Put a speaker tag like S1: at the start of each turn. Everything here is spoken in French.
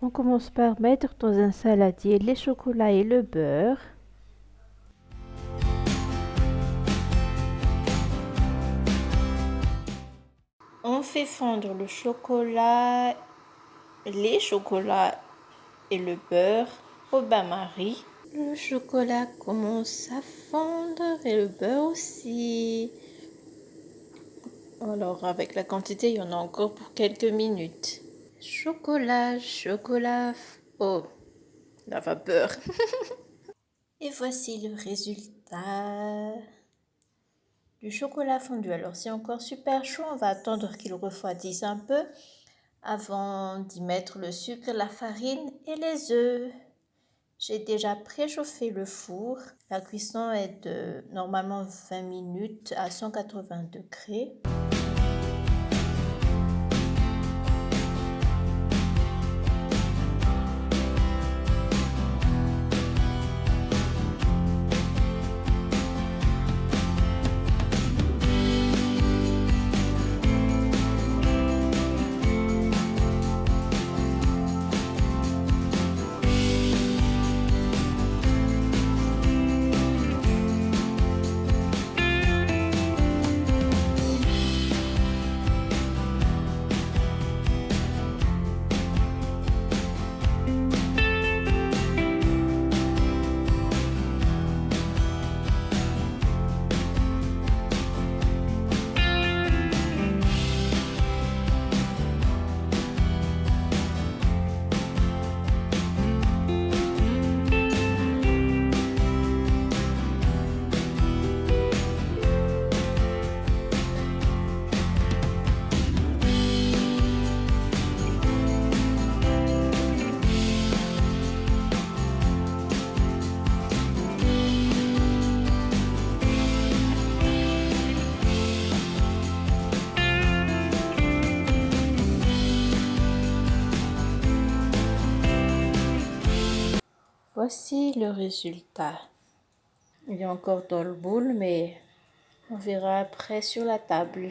S1: On commence par mettre dans un saladier les chocolats et le beurre. On fait fondre le chocolat, les chocolats et le beurre au bain-marie. Le chocolat commence à fondre et le beurre aussi. Alors avec la quantité, il y en a encore pour quelques minutes. Chocolat, chocolat, oh, la vapeur. Et voici le résultat du chocolat fondu. Alors c'est encore super chaud, on va attendre qu'il refroidisse un peu avant d'y mettre le sucre, la farine et les œufs. J'ai déjà préchauffé le four. La cuisson est de normalement 20 minutes à 180 degrés. Voici le résultat. Il est encore dans le bol, mais on verra après sur la table.